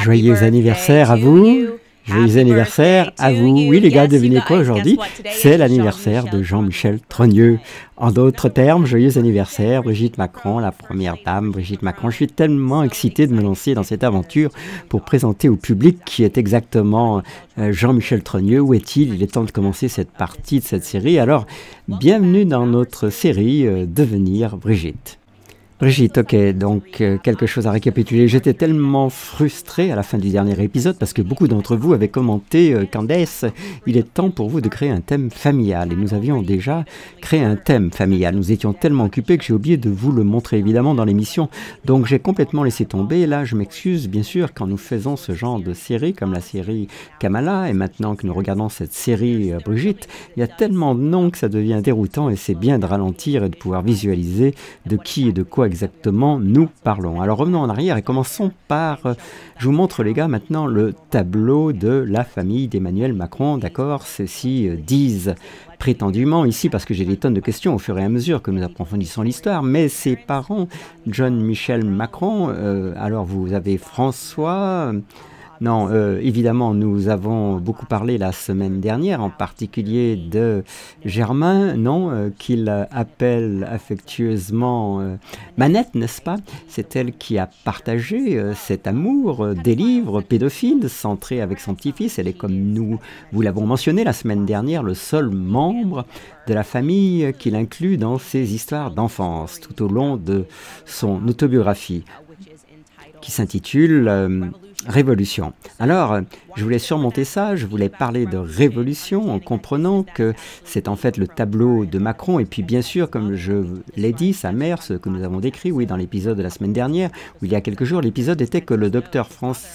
Joyeux anniversaire à vous. Joyeux anniversaire à vous. Oui, les gars, devinez quoi aujourd'hui? C'est l'anniversaire de Jean-Michel Trogneux. En d'autres termes, joyeux anniversaire, Brigitte Macron, la première dame, Brigitte Macron. Je suis tellement excité de me lancer dans cette aventure pour présenter au public qui est exactement Jean-Michel Trogneux. Où est-il? Il est temps de commencer cette partie de cette série. Alors, bienvenue dans notre série Devenir Brigitte. Brigitte, ok, donc quelque chose à récapituler. J'étais tellement frustré à la fin du dernier épisode parce que beaucoup d'entre vous avaient commenté Candace, il est temps pour vous de créer un thème familial. Et nous avions déjà créé un thème familial. Nous étions tellement occupés que j'ai oublié de vous le montrer évidemment dans l'émission. Donc j'ai complètement laissé tomber. Là, je m'excuse bien sûr quand nous faisons ce genre de série comme la série Kamala et maintenant que nous regardons cette série Brigitte, il y a tellement de noms que ça devient déroutant et c'est bien de ralentir et de pouvoir visualiser de qui et de quoi exactement nous parlons. Alors revenons en arrière et commençons par, je vous montre les gars maintenant le tableau de la famille d'Emmanuel Macron, d'accord? Ceux-ci disent prétendument ici, parce que j'ai des tonnes de questions au fur et à mesure que nous approfondissons l'histoire, mais ses parents, John Michel Macron, alors vous avez François... Non, évidemment, nous avons beaucoup parlé la semaine dernière, en particulier de Germain, non, qu'il appelle affectueusement Manette, n'est-ce pas? C'est elle qui a partagé cet amour des livres pédophiles centrés avec son petit-fils. Elle est, comme nous vous l'avons mentionné la semaine dernière, le seul membre de la famille qu'il inclut dans ses histoires d'enfance, tout au long de son autobiographie, qui s'intitule Révolution. Alors, je voulais surmonter ça, je voulais parler de révolution en comprenant que c'est en fait le tableau de Macron et puis bien sûr, comme je l'ai dit, sa mère, ce que nous avons décrit, oui, dans l'épisode de la semaine dernière, où il y a quelques jours, l'épisode était que le docteur Françoise,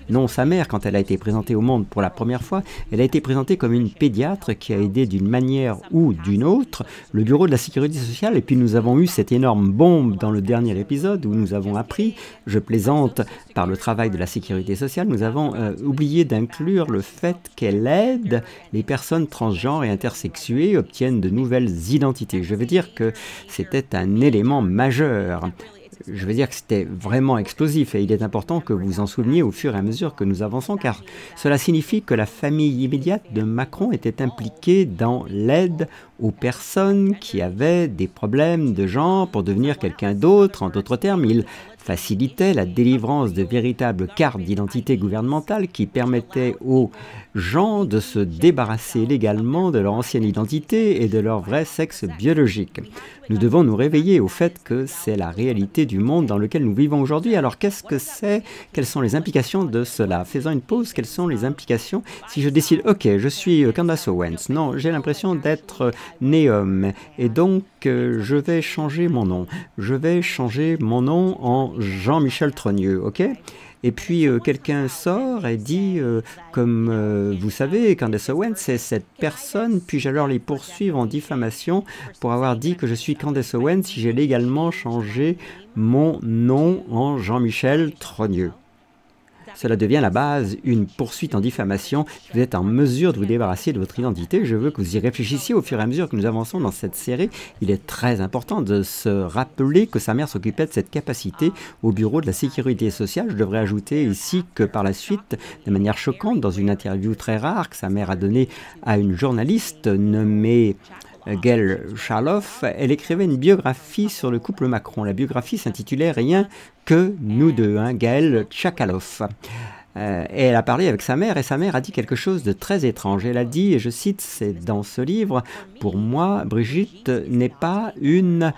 non sa mère, quand elle a été présentée au monde pour la première fois, elle a été présentée comme une pédiatre qui a aidé d'une manière ou d'une autre le bureau de la sécurité sociale. Et puis nous avons eu cette énorme bombe dans le dernier épisode où nous avons appris, je plaisante, par le travail de la sécurité sociale, nous avons oublié d'inclure le fait qu'elle aide les personnes transgenres et intersexuées obtiennent de nouvelles identités. Je veux dire que c'était un élément majeur. Je veux dire que c'était vraiment explosif et il est important que vous en souveniez au fur et à mesure que nous avançons car cela signifie que la famille immédiate de Macron était impliquée dans l'aide aux personnes qui avaient des problèmes de genre pour devenir quelqu'un d'autre. En d'autres termes, il facilitait la délivrance de véritables cartes d'identité gouvernementale qui permettaient aux gens de se débarrasser légalement de leur ancienne identité et de leur vrai sexe biologique. Nous devons nous réveiller au fait que c'est la réalité du monde dans lequel nous vivons aujourd'hui. Alors qu'est-ce que c'est? Quelles sont les implications de cela? Faisons une pause, quelles sont les implications si je décide, ok, je suis Candace Owens, non, j'ai l'impression d'être né homme et donc je vais changer mon nom. Je vais changer mon nom en Jean-Michel Trogneux, ok? Et puis quelqu'un sort et dit, comme vous savez, Candace Owens, c'est cette personne, puis-je alors les poursuivre en diffamation pour avoir dit que je suis Candace Owens si j'ai légalement changé mon nom en Jean-Michel Trogneux. Cela devient la base, une poursuite en diffamation. Si vous êtes en mesure de vous débarrasser de votre identité, je veux que vous y réfléchissiez au fur et à mesure que nous avançons dans cette série. Il est très important de se rappeler que sa mère s'occupait de cette capacité au bureau de la sécurité sociale. Je devrais ajouter ici que par la suite, de manière choquante, dans une interview très rare que sa mère a donnée à une journaliste nommée Gail Charloff, elle écrivait une biographie sur le couple Macron. La biographie s'intitulait Rien que nous deux, Gail Chakaloff. Et elle a parlé avec sa mère et sa mère a dit quelque chose de très étrange. Elle a dit, et je cite, c'est dans ce livre, « Pour moi, Brigitte n'est pas une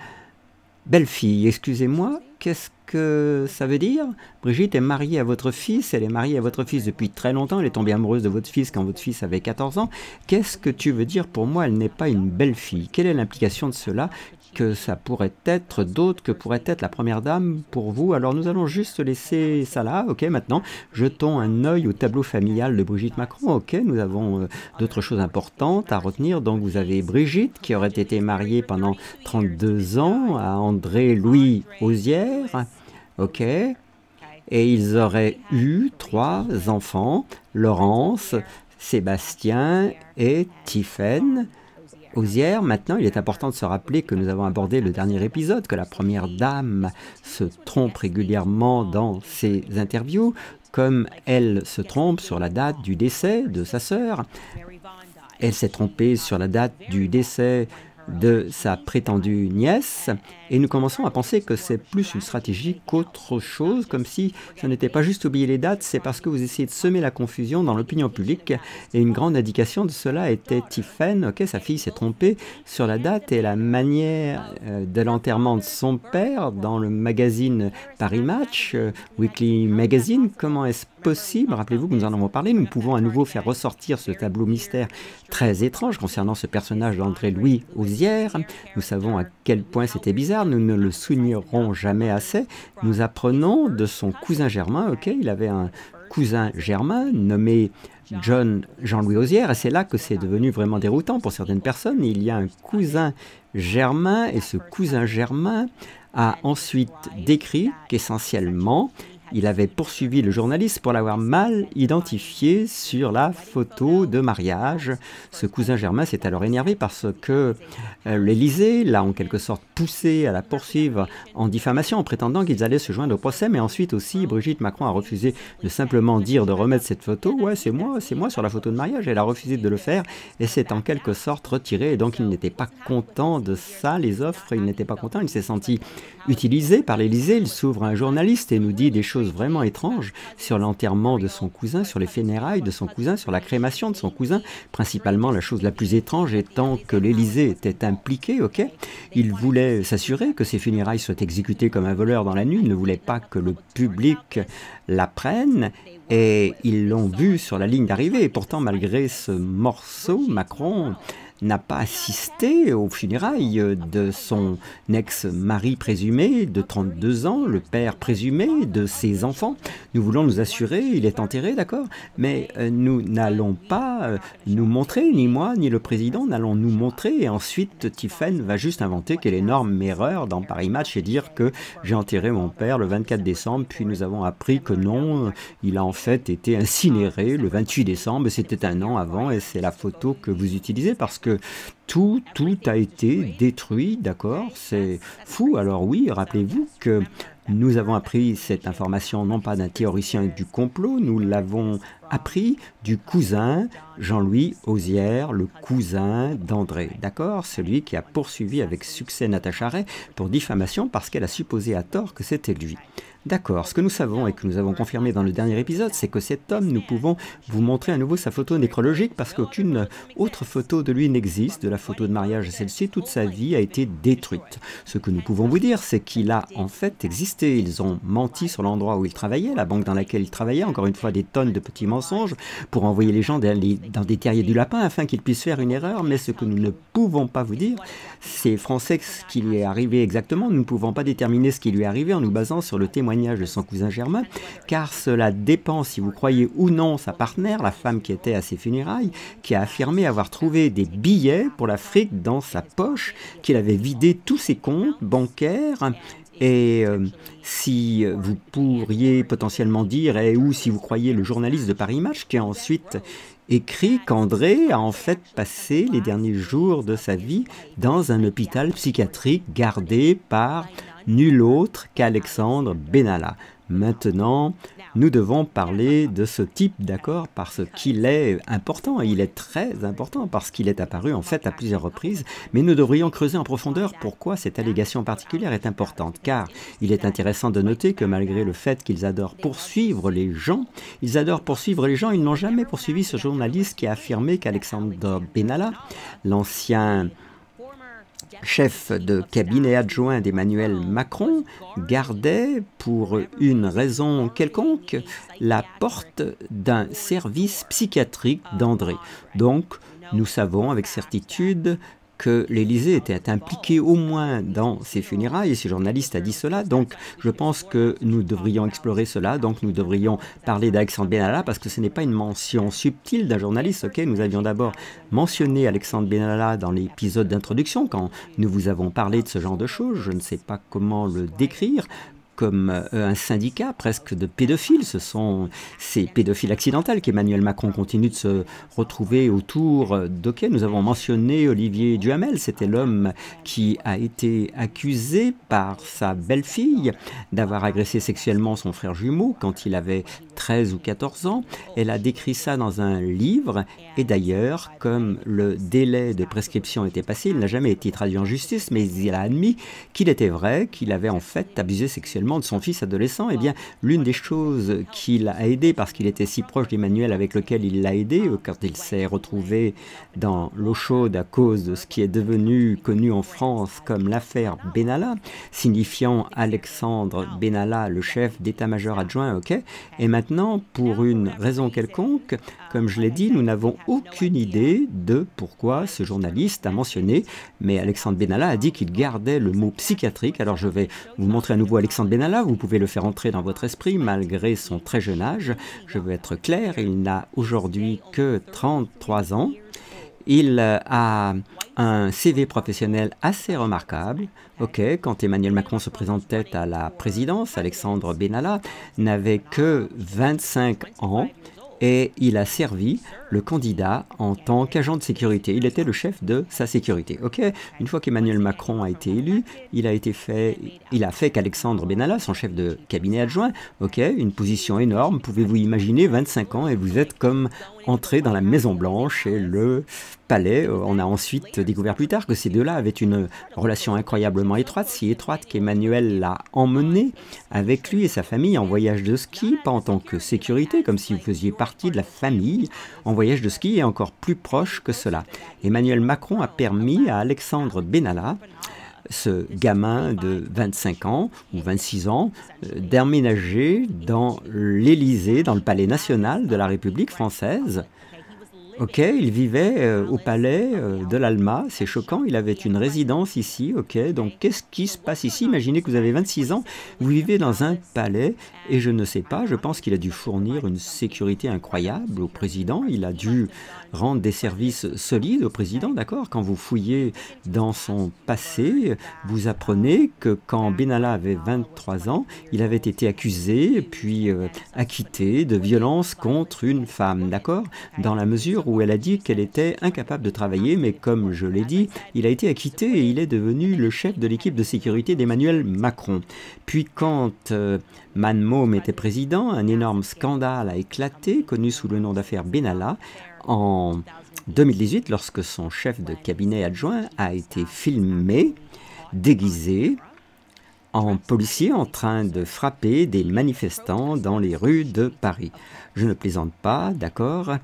belle-fille. » Excusez-moi, qu'est-ce que ça veut dire? Brigitte est mariée à votre fils, elle est mariée à votre fils depuis très longtemps, elle est tombée amoureuse de votre fils quand votre fils avait 14 ans. Qu'est-ce que tu veux dire pour moi, elle n'est pas une belle-fille? Quelle est l'implication de cela? Que ça pourrait être d'autres que pourrait être la première dame pour vous. Alors nous allons juste laisser ça là, ok, maintenant jetons un œil au tableau familial de Brigitte Macron, ok, nous avons d'autres choses importantes à retenir. Donc vous avez Brigitte qui aurait été mariée pendant 32 ans à André-Louis Ozière, ok, et ils auraient eu 3 enfants, Laurence, Sébastien et Tiphaine. Osière. Maintenant, il est important de se rappeler que nous avons abordé le dernier épisode, que la première dame se trompe régulièrement dans ses interviews, comme elle se trompe sur la date du décès de sa sœur. Elle s'est trompée sur la date du décès de sa prétendue nièce, et nous commençons à penser que c'est plus une stratégie qu'autre chose, comme si ce n'était pas juste oublier les dates, c'est parce que vous essayez de semer la confusion dans l'opinion publique, et une grande indication de cela était Tiffen, ok, sa fille s'est trompée sur la date et la manière de l'enterrement de son père dans le magazine Paris Match, Weekly Magazine. Comment est-ce possible? Rappelez-vous que nous en avons parlé, nous pouvons à nouveau faire ressortir ce tableau mystère très étrange concernant ce personnage d'André-Louis Osière. Nous savons à quel point c'était bizarre, nous ne le soulignerons jamais assez. Nous apprenons de son cousin germain, ok, il avait un cousin germain nommé Jean-Louis Osière, et c'est là que c'est devenu vraiment déroutant pour certaines personnes. Il y a un cousin germain, et ce cousin germain a ensuite décrit qu'essentiellement, il avait poursuivi le journaliste pour l'avoir mal identifié sur la photo de mariage. Ce cousin germain s'est alors énervé parce que l'Élysée l'a en quelque sorte poussé à la poursuivre en diffamation en prétendant qu'ils allaient se joindre au procès. Mais ensuite aussi, Brigitte Macron a refusé de simplement dire de remettre cette photo. Ouais, c'est moi sur la photo de mariage. Elle a refusé de le faire et s'est en quelque sorte retirée. Et donc il n'était pas content de ça, les offres. Il n'était pas content. Il s'est senti utilisé par l'Élysée. Il s'ouvre à un journaliste et nous dit des choses vraiment étranges sur l'enterrement de son cousin, sur les funérailles de son cousin, sur la crémation de son cousin, principalement la chose la plus étrange étant que l'Élysée était impliqué, ok? Il voulait s'assurer que ces funérailles soient exécutées comme un voleur dans la nuit, il ne voulait pas que le public l'apprenne, et ils l'ont vu sur la ligne d'arrivée, et pourtant malgré ce morceau, Macron n'a pas assisté aux funérailles de son ex-mari présumé de 32 ans, le père présumé de ses enfants. Nous voulons nous assurer, il est enterré, d'accord, mais nous n'allons pas nous montrer, ni moi, ni le président, n'allons nous montrer, et ensuite Tiffen va juste inventer quelle énorme erreur dans Paris Match et dire que j'ai enterré mon père le 24 décembre, puis nous avons appris que non, il a en fait été incinéré le 28 décembre, c'était un an avant, et c'est la photo que vous utilisez parce que tout a été détruit, d'accord? C'est fou. Alors oui, rappelez-vous que nous avons appris cette information non pas d'un théoricien du complot, nous l'avons appris du cousin Jean-Louis Osière, le cousin d'André, d'accord? Celui qui a poursuivi avec succès Natacha Ray pour diffamation parce qu'elle a supposé à tort que c'était lui. D'accord, ce que nous savons et que nous avons confirmé dans le dernier épisode, c'est que cet homme, nous pouvons vous montrer à nouveau sa photo nécrologique parce qu'aucune autre photo de lui n'existe, de la photo de mariage. Celle-ci, toute sa vie a été détruite. Ce que nous pouvons vous dire, c'est qu'il a en fait existé. Ils ont menti sur l'endroit où il travaillait, la banque dans laquelle il travaillait, encore une fois des tonnes de petits mensonges pour envoyer les gens dans des terriers du lapin afin qu'ils puissent faire une erreur. Mais ce que nous ne pouvons pas vous dire, c'est français ce qui lui est arrivé exactement. Nous ne pouvons pas déterminer ce qui lui est arrivé en nous basant sur le témoignage de son cousin germain, car cela dépend si vous croyez ou non sa partenaire, la femme qui était à ses funérailles, qui a affirmé avoir trouvé des billets pour l'Afrique dans sa poche, qu'il avait vidé tous ses comptes bancaires. Et si vous pourriez potentiellement dire, ou si vous croyez le journaliste de Paris Match, qui a ensuite écrit qu'André a en fait passé les derniers jours de sa vie dans un hôpital psychiatrique gardé par nul autre qu'Alexandre Benalla. Maintenant, nous devons parler de ce type d'accord parce qu'il est important, et il est très important parce qu'il est apparu en fait à plusieurs reprises, mais nous devrions creuser en profondeur pourquoi cette allégation particulière est importante, car il est intéressant de noter que malgré le fait qu'ils adorent poursuivre les gens, ils n'ont jamais poursuivi ce journaliste qui a affirmé qu'Alexandre Benalla, l'ancien chef de cabinet adjoint d'Emmanuel Macron, gardait pour une raison quelconque la porte d'un service psychiatrique d'André. Donc, nous savons avec certitude que l'Élysée était impliqué au moins dans ces funérailles, et ce journaliste a dit cela, donc je pense que nous devrions explorer cela, donc nous devrions parler d'Alexandre Benalla, parce que ce n'est pas une mention subtile d'un journaliste, ok? Nous avions d'abord mentionné Alexandre Benalla dans l'épisode d'introduction, quand nous vous avons parlé de ce genre de choses, je ne sais pas comment le décrire, comme un syndicat presque de pédophiles. Ce sont ces pédophiles accidentels qu'Emmanuel Macron continue de se retrouver autour d'auxquels nous avons mentionné Olivier Duhamel. C'était l'homme qui a été accusé par sa belle-fille d'avoir agressé sexuellement son frère jumeau quand il avait 13 ou 14 ans. Elle a décrit ça dans un livre et d'ailleurs, comme le délai de prescription était passé, il n'a jamais été traduit en justice, mais il a admis qu'il était vrai, qu'il avait en fait abusé sexuellement de son fils adolescent. Eh bien, l'une des choses qu'il a aidé, parce qu'il était si proche d'Emmanuel avec lequel il l'a aidé, quand il s'est retrouvé dans l'eau chaude à cause de ce qui est devenu connu en France comme l'affaire Benalla, signifiant Alexandre Benalla, le chef d'état-major adjoint, ok. Et maintenant, pour une raison quelconque, comme je l'ai dit, nous n'avons aucune idée de pourquoi ce journaliste a mentionné, mais Alexandre Benalla a dit qu'il gardait le mot psychiatrique. Alors je vais vous montrer à nouveau Alexandre Benalla, vous pouvez le faire entrer dans votre esprit malgré son très jeune âge. Je veux être clair, il n'a aujourd'hui que 33 ans. Il a un CV professionnel assez remarquable. Ok, quand Emmanuel Macron se présentait à la présidence, Alexandre Benalla n'avait que 25 ans. Et il a servi le candidat en tant qu'agent de sécurité. Il était le chef de sa sécurité. Ok. Une fois qu'Emmanuel Macron a été élu, il a fait qu'Alexandre Benalla, son chef de cabinet adjoint, ok, une position énorme. Pouvez-vous imaginer 25 ans et vous êtes comme entré dans la Maison Blanche et le palais. On a ensuite découvert plus tard que ces deux-là avaient une relation incroyablement étroite, si étroite qu'Emmanuel l'a emmené avec lui et sa famille en voyage de ski, pas en tant que sécurité, comme si vous faisiez partie de la famille, en voyage de ski et encore plus proche que cela. Emmanuel Macron a permis à Alexandre Benalla, ce gamin de 25 ans ou 26 ans, d'emménager dans l'Élysée, dans le palais national de la République française. Ok, il vivait au palais de l'Alma, c'est choquant, il avait une résidence ici, ok, donc qu'est-ce qui se passe ici? Imaginez que vous avez 26 ans, vous vivez dans un palais, et je ne sais pas, je pense qu'il a dû fournir une sécurité incroyable au président, il a dû rendre des services solides au président, d'accord? Quand vous fouillez dans son passé, vous apprenez que quand Benalla avait 23 ans, il avait été accusé, puis acquitté de violence contre une femme, d'accord? Dans la mesure où elle a dit qu'elle était incapable de travailler, mais comme je l'ai dit, il a été acquitté et il est devenu le chef de l'équipe de sécurité d'Emmanuel Macron. Puis quand Man Môme était président, un énorme scandale a éclaté, connu sous le nom d'affaire Benalla, en 2018, lorsque son chef de cabinet adjoint a été filmé, déguisé, en policier en train de frapper des manifestants dans les rues de Paris. Je ne plaisante pas, d'accord?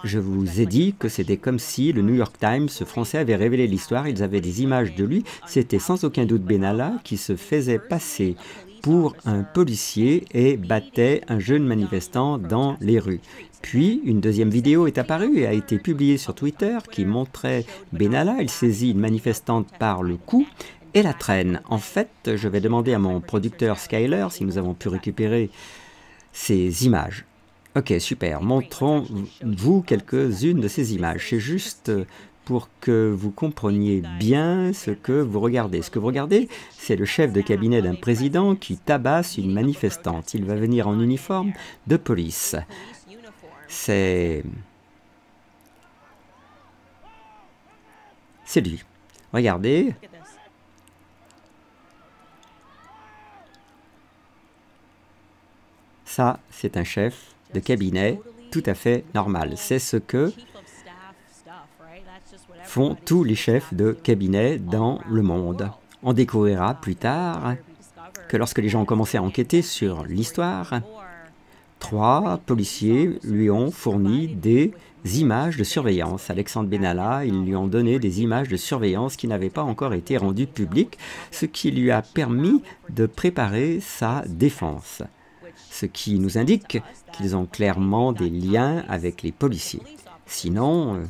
Je vous ai dit que c'était comme si le New York Times français avait révélé l'histoire, ils avaient des images de lui, c'était sans aucun doute Benalla qui se faisait passer pour un policier et battait un jeune manifestant dans les rues. Puis, une deuxième vidéo est apparue et a été publiée sur Twitter qui montrait Benalla, il saisit une manifestante par le cou et la traîne. En fait, je vais demander à mon producteur Skyler si nous avons pu récupérer ces images. Ok, super. Montrons-vous quelques-unes de ces images. C'est juste pour que vous compreniez bien ce que vous regardez. Ce que vous regardez, c'est le chef de cabinet d'un président qui tabasse une manifestante. Il va venir en uniforme de police. C'est lui. Regardez. Ça, c'est un chef de cabinet tout à fait normal. C'est ce que font tous les chefs de cabinet dans le monde. On découvrira plus tard que lorsque les gens ont commencé à enquêter sur l'histoire, 3 policiers lui ont fourni des images de surveillance. Alexandre Benalla, ils lui ont donné des images de surveillance qui n'avaient pas encore été rendues publiques, ce qui lui a permis de préparer sa défense. Ce qui nous indique qu'ils ont clairement des liens avec les policiers. Sinon,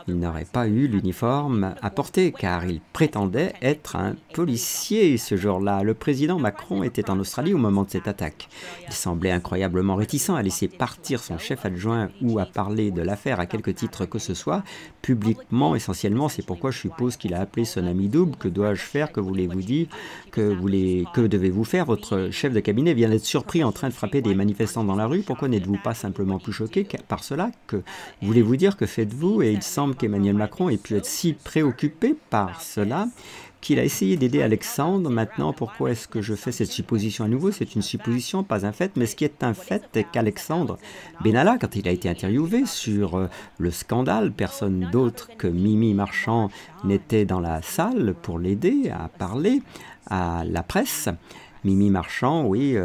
il n'aurait pas eu l'uniforme à porter, car il prétendait être un policier ce jour-là. Le président Macron était en Australie au moment de cette attaque. Il semblait incroyablement réticent à laisser partir son chef adjoint ou à parler de l'affaire à quelque titre que ce soit, publiquement essentiellement. C'est pourquoi je suppose qu'il a appelé son ami double. Que dois-je faire? Que voulez-vous dire? Que devez-vous faire? Votre chef de cabinet vient d'être surpris en train de frapper des manifestants dans la rue. Pourquoi n'êtes-vous pas simplement plus choqué par cela? Que voulez-vous dire? Que faites-vous? Et il semble qu'Emmanuel Macron ait pu être si préoccupé par cela qu'il a essayé d'aider Alexandre. Maintenant, pourquoi est-ce que je fais cette supposition à nouveau? C'est une supposition, pas un fait, mais ce qui est un fait est qu'Alexandre Benalla, quand il a été interviewé sur le scandale, personne d'autre que Mimi Marchand n'était dans la salle pour l'aider à parler à la presse. Mimi Marchand, oui,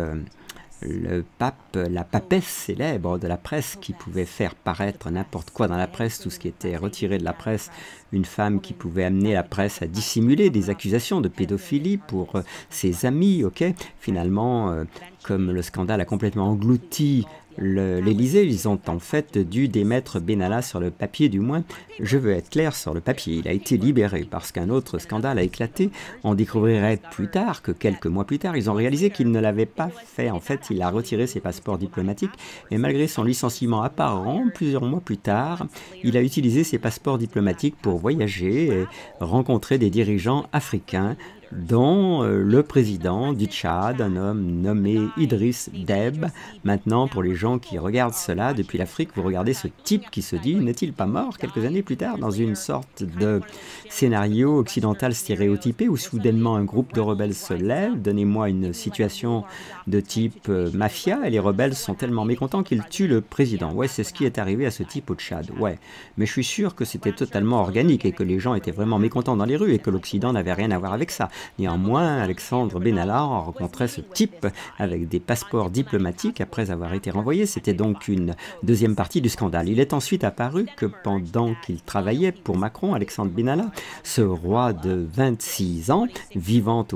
la papesse célèbre de la presse qui pouvait faire paraître n'importe quoi dans la presse, tout ce qui était retiré de la presse, une femme qui pouvait amener la presse à dissimuler des accusations de pédophilie pour ses amis, ok. Finalement, comme le scandale a complètement englouti l'Élysée, ils ont en fait dû démettre Benalla sur le papier, du moins, je veux être clair, sur le papier. Il a été libéré parce qu'un autre scandale a éclaté. On découvrirait plus tard que quelques mois plus tard, ils ont réalisé qu'il ne l'avait pas fait. En fait, il a retiré ses passeports diplomatiques et malgré son licenciement apparent, plusieurs mois plus tard, il a utilisé ses passeports diplomatiques pour voyager et rencontrer des dirigeants africains, dont le président du Tchad, un homme nommé Idriss Déby. Maintenant, pour les gens qui regardent cela depuis l'Afrique, vous regardez ce type qui se dit, n'est-il pas mort quelques années plus tard dans une sorte de scénario occidental stéréotypé où soudainement un groupe de rebelles se lève? Donnez-moi une situation de type mafia et les rebelles sont tellement mécontents qu'ils tuent le président. Ouais, c'est ce qui est arrivé à ce type au Tchad, ouais. Mais je suis sûr que c'était totalement organique et que les gens étaient vraiment mécontents dans les rues et que l'Occident n'avait rien à voir avec ça. Néanmoins, Alexandre Benalla rencontrait ce type avec des passeports diplomatiques après avoir été renvoyé. C'était donc une deuxième partie du scandale. Il est ensuite apparu que pendant qu'il travaillait pour Macron, Alexandre Benalla, ce roi de 26 ans, vivant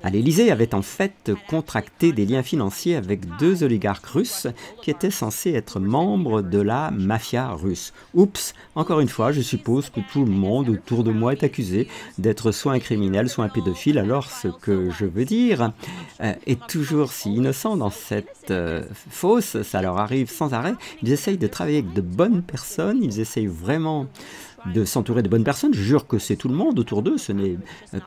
à l'Élysée, avait en fait contracté des liens financiers avec deux oligarques russes qui étaient censés être membres de la mafia russe. Oups, encore une fois, je suppose que tout le monde autour de moi est accusé d'être soit un criminel, soit un pédophile. Alors ce que je veux dire est toujours si innocent dans cette fosse, ça leur arrive sans arrêt. Ils essayent de travailler avec de bonnes personnes, ils essayent vraiment de s'entourer de bonnes personnes. Je jure que c'est tout le monde autour d'eux, ce n'est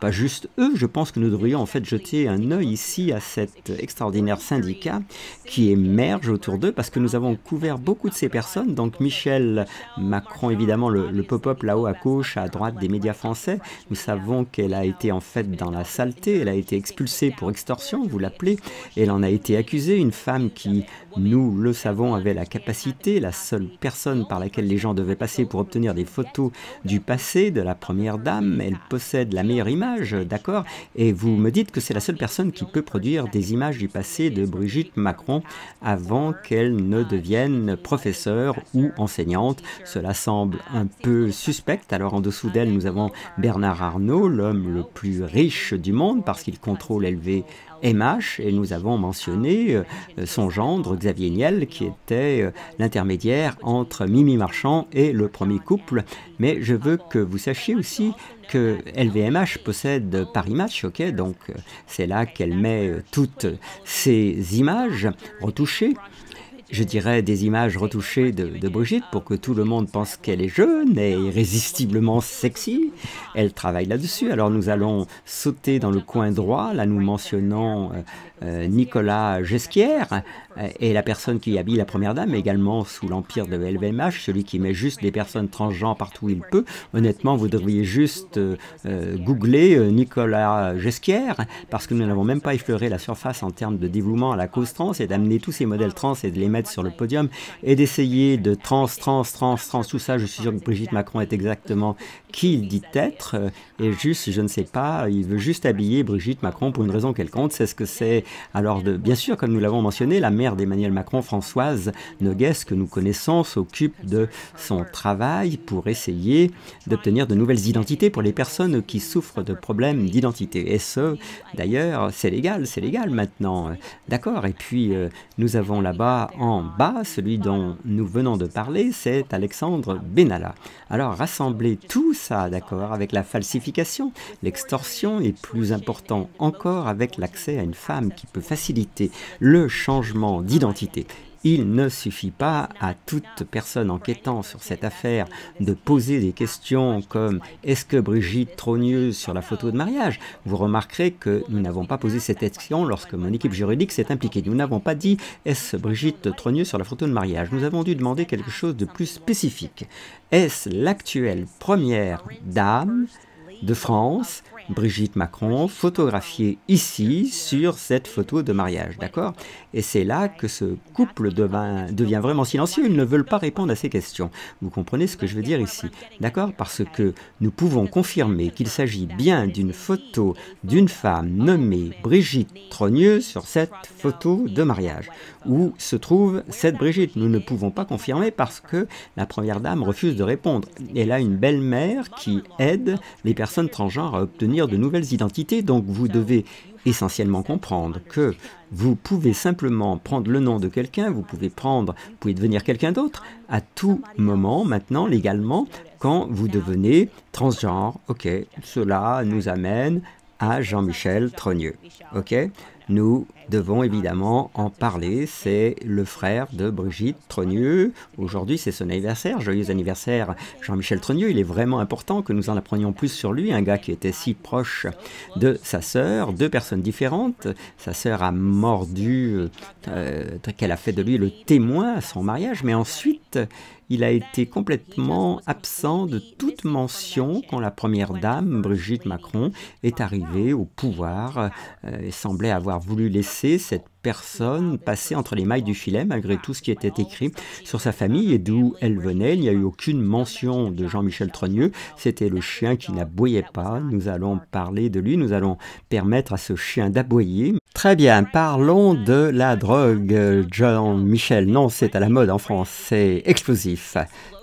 pas juste eux. Je pense que nous devrions en fait jeter un œil ici à cet extraordinaire syndicat qui émerge autour d'eux parce que nous avons couvert beaucoup de ces personnes. Donc Michel Macron, évidemment, le pop-up là-haut à gauche, à droite des médias français, nous savons qu'elle a été en fait dans la saleté, elle a été expulsée pour extorsion, vous l'appelez, elle en a été accusée, une femme qui, nous le savons, avait la capacité, la seule personne par laquelle les gens devaient passer pour obtenir des photos du passé de la première dame. Elle possède la meilleure image, d'accord? Et vous me dites que c'est la seule personne qui peut produire des images du passé de Brigitte Macron avant qu'elle ne devienne professeure ou enseignante. Cela semble un peu suspect. Alors en dessous d'elle, nous avons Bernard Arnault, l'homme le plus riche du monde parce qu'il contrôle LVMH, et nous avons mentionné son gendre Xavier Niel qui était l'intermédiaire entre Mimi Marchand et le premier couple. Mais je veux que vous sachiez aussi que LVMH possède Paris Match, ok, donc c'est là qu'elle met toutes ces images retouchées. Je dirais des images retouchées de Brigitte pour que tout le monde pense qu'elle est jeune et irrésistiblement sexy. Elle travaille là-dessus. Alors nous allons sauter dans le coin droit. Là nous mentionnons Nicolas Ghesquière et la personne qui habille la première dame, également sous l'empire de LVMH, celui qui met juste des personnes transgenres partout où il peut. Honnêtement, vous devriez juste googler Nicolas Ghesquière parce que nous n'avons même pas effleuré la surface en termes de dévouement à la cause trans et d'amener tous ces modèles trans et de les mettre sur le podium et d'essayer de trans, tout ça. Je suis sûr que Brigitte Macron est exactement qui il dit être et juste, je ne sais pas, il veut juste habiller Brigitte Macron pour une raison quelconque. C'est ce que c'est Alors, bien sûr, comme nous l'avons mentionné, la mère d'Emmanuel Macron, Françoise Noguès, que nous connaissons, s'occupe de son travail pour essayer d'obtenir de nouvelles identités pour les personnes qui souffrent de problèmes d'identité. Et ce, d'ailleurs, c'est légal maintenant. D'accord. Et puis, nous avons là-bas, en bas, celui dont nous venons de parler, c'est Alexandre Benalla. Alors, rassembler tout ça, d'accord, avec la falsification, l'extorsion et plus important encore avec l'accès à une femme qui peut faciliter le changement d'identité. Il ne suffit pas à toute personne enquêtant sur cette affaire de poser des questions comme « Est-ce que Brigitte Trogneux sur la photo de mariage ?» Vous remarquerez que nous n'avons pas posé cette question lorsque mon équipe juridique s'est impliquée. Nous n'avons pas dit « Est-ce Brigitte Trogneux sur la photo de mariage ?» Nous avons dû demander quelque chose de plus spécifique. Est-ce l'actuelle première dame de France, Brigitte Macron, photographiée ici sur cette photo de mariage, d'accord? Et c'est là que ce couple devient vraiment silencieux, ils ne veulent pas répondre à ces questions. Vous comprenez ce que je veux dire ici, d'accord? Parce que nous pouvons confirmer qu'il s'agit bien d'une photo d'une femme nommée Brigitte Trogneux sur cette photo de mariage. Où se trouve cette Brigitte? Nous ne pouvons pas confirmer parce que la première dame refuse de répondre. Elle a une belle-mère qui aide les personnes transgenres à obtenir de nouvelles identités, donc vous devez essentiellement comprendre que vous pouvez simplement prendre le nom de quelqu'un, vous pouvez devenir quelqu'un d'autre à tout moment, maintenant, légalement, quand vous devenez transgenre. Ok, cela nous amène à Jean-Michel Trogneux. Ok, nous devons évidemment en parler. C'est le frère de Brigitte Trogneux. Aujourd'hui, c'est son anniversaire. Joyeux anniversaire, Jean-Michel Trogneux. Il est vraiment important que nous en apprenions plus sur lui. Un gars qui était si proche de sa sœur, deux personnes différentes. Sa sœur a mordu, qu'elle a fait de lui le témoin à son mariage, mais ensuite, il a été complètement absent de toute mention quand la première dame, Brigitte Macron, est arrivée au pouvoir et semblait avoir voulu laisser cette personne passer entre les mailles du filet malgré tout ce qui était écrit sur sa famille et d'où elle venait. Il n'y a eu aucune mention de Jean-Michel Trogneux. C'était le chien qui n'aboyait pas. Nous allons parler de lui. Nous allons permettre à ce chien d'aboyer. Très bien, parlons de la drogue. Jean-Michel, non, c'est à la mode en France. C'est explosif.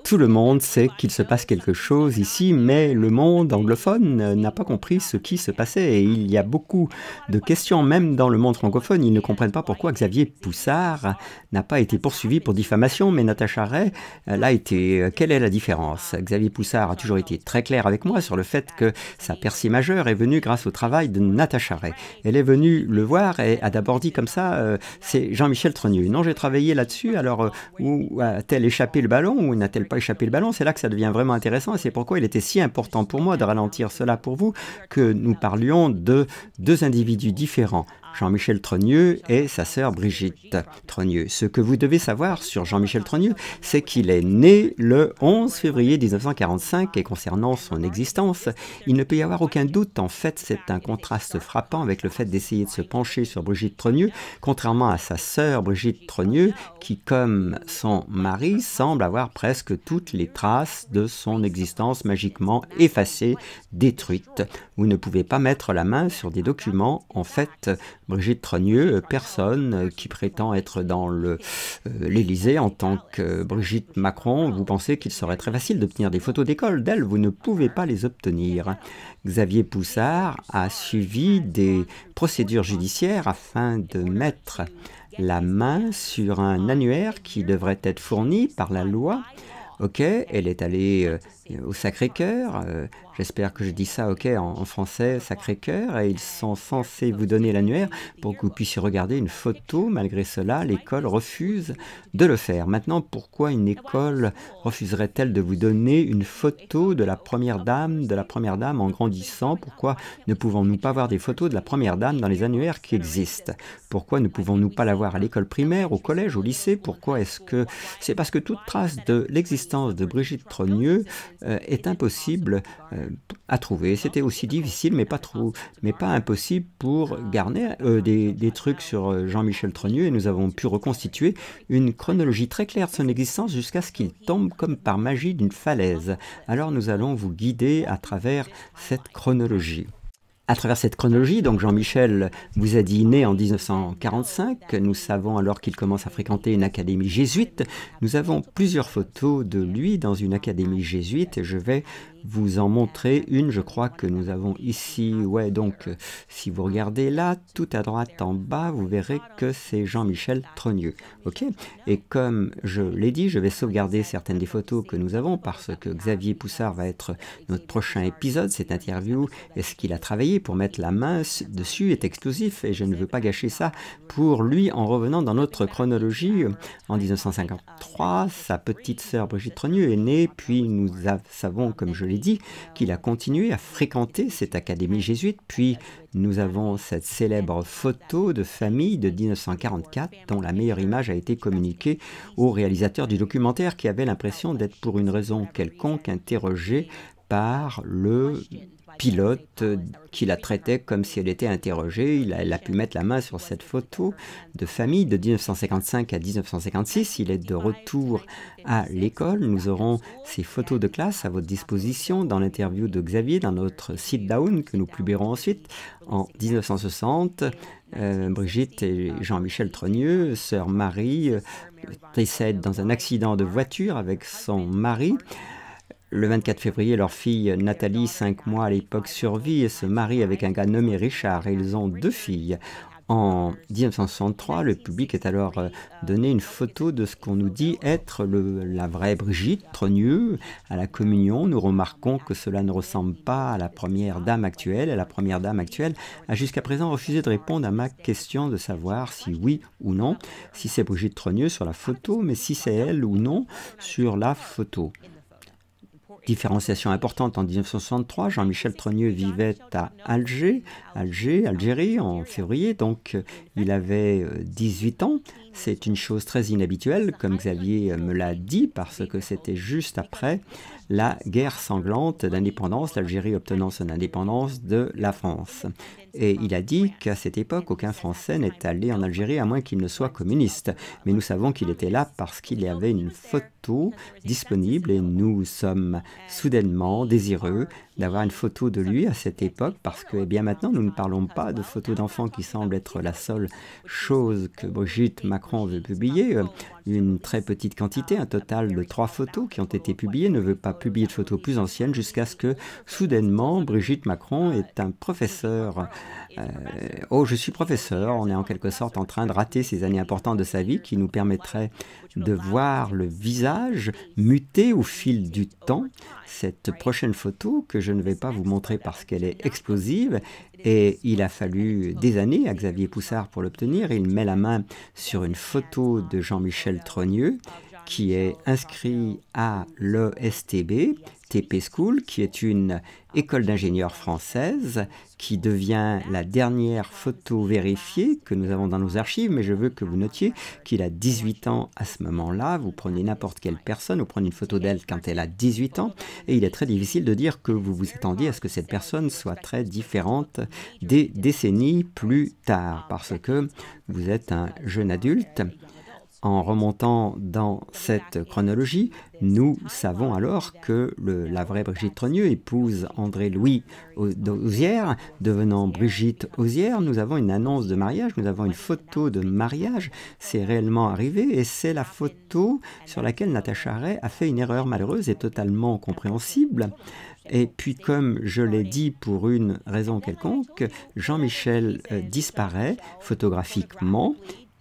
Tout le monde sait qu'il se passe quelque chose ici, mais le monde anglophone n'a pas compris ce qui se passait. Et il y a beaucoup de questions, même dans le monde francophone. Ils ne comprennent pas pourquoi Xavier Poussard n'a pas été poursuivi pour diffamation, mais Natacha Ray l'a été. Quelle est la différence? Xavier Poussard a toujours été très clair avec moi sur le fait que sa percée majeure est venue grâce au travail de Natacha Ray. Elle est venue le voir et a d'abord dit comme ça, c'est Jean-Michel Trogneux. Non, j'ai travaillé là-dessus, alors où a-t-elle échappé le ballon ou n'a-t-elle pas échappé le ballon? C'est là que ça devient vraiment intéressant et c'est pourquoi il était si important pour moi de ralentir cela pour vous, que nous parlions de deux individus différents. Jean-Michel Trogneux et sa sœur Brigitte Trogneux. Ce que vous devez savoir sur Jean-Michel Trogneux, c'est qu'il est né le 11 février 1945 et concernant son existence, il ne peut y avoir aucun doute. En fait, c'est un contraste frappant avec le fait d'essayer de se pencher sur Brigitte Trogneux, contrairement à sa sœur Brigitte Trogneux, qui, comme son mari, semble avoir presque toutes les traces de son existence magiquement effacées, détruites. Vous ne pouvez pas mettre la main sur des documents. En fait, Brigitte Trogneux, personne qui prétend être dans l'Élysée en tant que Brigitte Macron, vous pensez qu'il serait très facile d'obtenir des photos d'école d'elle, vous ne pouvez pas les obtenir. Xavier Poussard a suivi des procédures judiciaires afin de mettre la main sur un annuaire qui devrait être fourni par la loi. Ok, elle est allée au Sacré-Cœur, j'espère que je dis ça ok en français, Sacré-Cœur, et ils sont censés vous donner l'annuaire pour que vous puissiez regarder une photo. Malgré cela, l'école refuse de le faire. Maintenant, pourquoi une école refuserait-elle de vous donner une photo de la première dame en grandissant? Pourquoi ne pouvons-nous pas voir des photos de la première dame dans les annuaires qui existent? Pourquoi ne pouvons-nous pas la voir à l'école primaire, au collège, au lycée? Pourquoi est-ce que... C'est parce que toute trace de l'existence de Brigitte Trogneux est impossible à trouver. C'était aussi difficile, mais pas impossible pour garder des trucs sur Jean-Michel Trogneux, et nous avons pu reconstituer une chronologie très claire de son existence jusqu'à ce qu'il tombe comme par magie d'une falaise. Alors nous allons vous guider à travers cette chronologie. À travers cette chronologie, donc Jean-Michel vous a dit né en 1945. Nous savons alors qu'il commence à fréquenter une académie jésuite. Nous avons plusieurs photos de lui dans une académie jésuite et je vais vous en montrer une, je crois que nous avons ici, ouais, donc si vous regardez là, tout à droite en bas, vous verrez que c'est Jean-Michel Trogneux, ok? Et comme je l'ai dit, je vais sauvegarder certaines des photos que nous avons parce que Xavier Poussard va être notre prochain épisode, cette interview, et ce qu'il a travaillé pour mettre la main dessus est explosif et je ne veux pas gâcher ça pour lui en revenant dans notre chronologie. En 1953, sa petite sœur Brigitte Trogneux est née, puis nous savons, comme je l'ai dit, qu'il a continué à fréquenter cette académie jésuite, puis nous avons cette célèbre photo de famille de 1944 dont la meilleure image a été communiquée au réalisateur du documentaire qui avait l'impression d'être pour une raison quelconque interrogé par le pilote qui la traitait comme si elle était interrogée. Elle a pu mettre la main sur cette photo de famille de 1955 à 1956. Il est de retour à l'école. Nous aurons ces photos de classe à votre disposition dans l'interview de Xavier dans notre sit-down que nous publierons ensuite. En 1960, Brigitte et Jean-Michel Trogneux, sœur Marie, décèdent dans un accident de voiture avec son mari. Le 24 février, leur fille Nathalie, 5 mois à l'époque, survit et se marie avec un gars nommé Richard et ils ont 2 filles. En 1963, le public est alors donné une photo de ce qu'on nous dit être la vraie Brigitte Trogneux. À la communion, nous remarquons que cela ne ressemble pas à la première dame actuelle. Et la première dame actuelle a jusqu'à présent refusé de répondre à ma question de savoir si oui ou non, si c'est Brigitte Trogneux sur la photo, mais si c'est elle ou non sur la photo. Différenciation importante en 1963, Jean-Michel Trogneux vivait à Algérie, en février, donc il avait 18 ans. C'est une chose très inhabituelle, comme Xavier me l'a dit, parce que c'était juste après la guerre sanglante d'indépendance, l'Algérie obtenant son indépendance de la France. Et il a dit qu'à cette époque, aucun Français n'est allé en Algérie à moins qu'il ne soit communiste. Mais nous savons qu'il était là parce qu'il y avait une photo disponible et nous sommes soudainement désireux d'avoir une photo de lui à cette époque parce que eh bien maintenant nous ne parlons pas de photos d'enfants qui semblent être la seule chose que Brigitte Macron veut publier. Une très petite quantité, un total de 3 photos qui ont été publiées, ne veut pas publier de photos plus anciennes jusqu'à ce que soudainement Brigitte Macron est un professeur. Oh, je suis professeur, on est en quelque sorte en train de rater ces années importantes de sa vie qui nous permettraient de voir le visage muter au fil du temps. Cette prochaine photo que je ne vais pas vous montrer parce qu'elle est explosive et il a fallu des années à Xavier Poussard pour l'obtenir. Il met la main sur une photo de Jean-Michel Trogneux qui est inscrit à l'ESTB, TP School, qui est une école d'ingénieurs française, qui devient la dernière photo vérifiée que nous avons dans nos archives, mais je veux que vous notiez qu'il a 18 ans à ce moment-là. Vous prenez n'importe quelle personne, vous prenez une photo d'elle quand elle a 18 ans, et il est très difficile de dire que vous vous attendiez à ce que cette personne soit très différente des décennies plus tard, parce que vous êtes un jeune adulte. En remontant dans cette chronologie, nous savons alors que la vraie Brigitte Trogneux épouse André-Louis Hozières, devenant Brigitte Hozières. Nous avons une annonce de mariage, nous avons une photo de mariage, c'est réellement arrivé et c'est la photo sur laquelle Natacha Ray a fait une erreur malheureuse et totalement compréhensible. Et puis, comme je l'ai dit pour une raison quelconque, Jean-Michel disparaît photographiquement.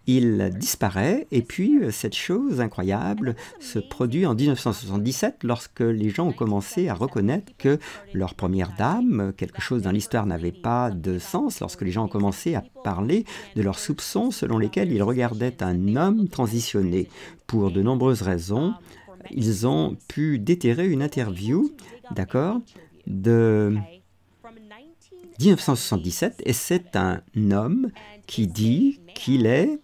Il disparaît et puis cette chose incroyable se produit en 1977 lorsque les gens ont commencé à reconnaître que leur première dame, quelque chose dans l'histoire n'avait pas de sens, lorsque les gens ont commencé à parler de leurs soupçons selon lesquels ils regardaient un homme transitionner. Pour de nombreuses raisons, ils ont pu déterrer une interview, d'accord, de 1977 et c'est un homme qui dit qu'il est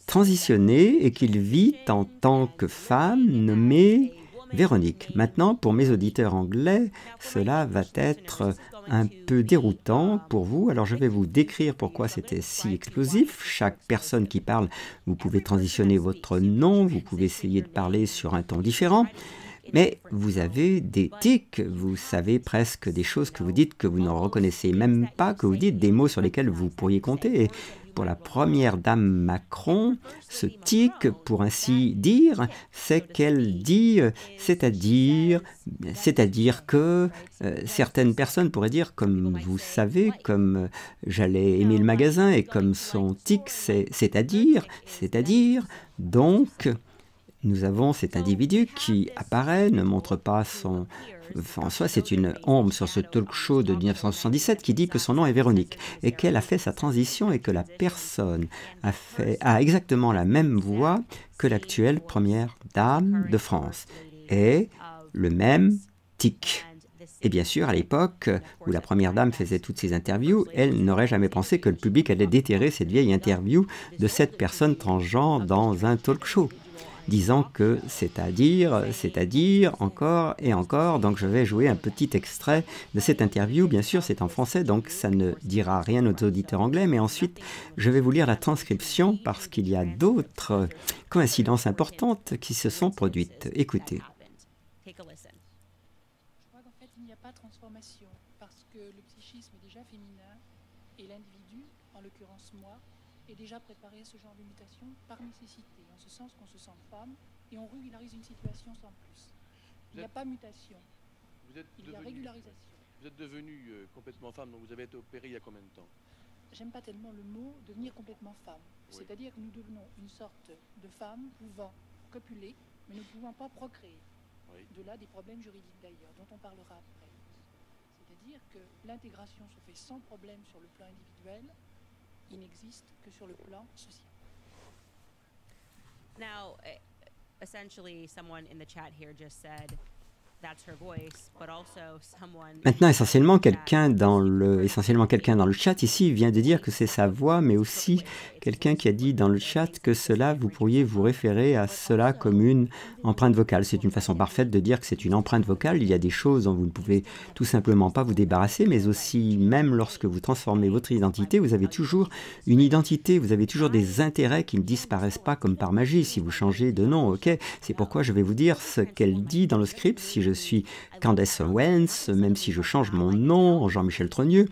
transitionné et qu'il vit en tant que femme nommée Véronique. Maintenant, pour mes auditeurs anglais, cela va être un peu déroutant pour vous. Alors, je vais vous décrire pourquoi c'était si explosif. Chaque personne qui parle, vous pouvez transitionner votre nom, vous pouvez essayer de parler sur un ton différent. Mais vous avez des tics, vous savez presque des choses que vous dites que vous ne reconnaissez même pas, que vous dites des mots sur lesquels vous pourriez compter. Et pour la première dame Macron, ce tic, pour ainsi dire, c'est qu'elle dit, c'est-à-dire que certaines personnes pourraient dire, comme vous savez, comme j'allais aimer le magasin, et comme son tic, c'est-à-dire, donc... Nous avons cet individu qui apparaît, ne montre pas son... Enfin, en soi, c'est une ombre sur ce talk show de 1977 qui dit que son nom est Véronique et qu'elle a fait sa transition et que la personne a exactement la même voix que l'actuelle première dame de France et le même tic. Et bien sûr, à l'époque où la première dame faisait toutes ces interviews, elle n'aurait jamais pensé que le public allait déterrer cette vieille interview de cette personne transgenre dans un talk show, disant que c'est-à-dire, encore et encore. Donc je vais jouer un petit extrait de cette interview. Bien sûr, c'est en français, donc ça ne dira rien aux auditeurs anglais, mais ensuite, je vais vous lire la transcription parce qu'il y a d'autres coïncidences importantes qui se sont produites. Écoutez. Je crois qu'en fait, il n'y a pas de transformation parce que le psychisme est déjà féminin et l'individu, en l'occurrence moi, est déjà préparé à ce genre de mutation par nécessité, en ce sens qu'on se sent femme et on régularise une situation sans plus. Il n'y a pas mutation, il y a régularisation. Vous êtes devenue complètement femme, donc vous avez été opérée il y a combien de temps? J'aime pas tellement le mot devenir complètement femme. Oui. C'est-à-dire que nous devenons une sorte de femme pouvant copuler, mais ne pouvant pas procréer. Oui. De là des problèmes juridiques d'ailleurs, dont on parlera après. C'est-à-dire que l'intégration se fait sans problème sur le plan individuel, il n'existe que sur le plan social. Now, essentially, someone in the chat here just said that's her voice, but also someone... Maintenant, essentiellement quelqu'un dans le chat ici vient de dire que c'est sa voix, mais aussi quelqu'un qui a dit dans le chat que cela, vous pourriez vous référer à cela comme une empreinte vocale. C'est une façon parfaite de dire que c'est une empreinte vocale. Il y a des choses dont vous ne pouvez tout simplement pas vous débarrasser, mais aussi, même lorsque vous transformez votre identité, vous avez toujours une identité, vous avez toujours des intérêts qui ne disparaissent pas comme par magie si vous changez de nom, ok? C'est pourquoi je vais vous dire ce qu'elle dit dans le script. Si je suis Candace Owens, même si je change mon nom en Jean-Michel Trogneux,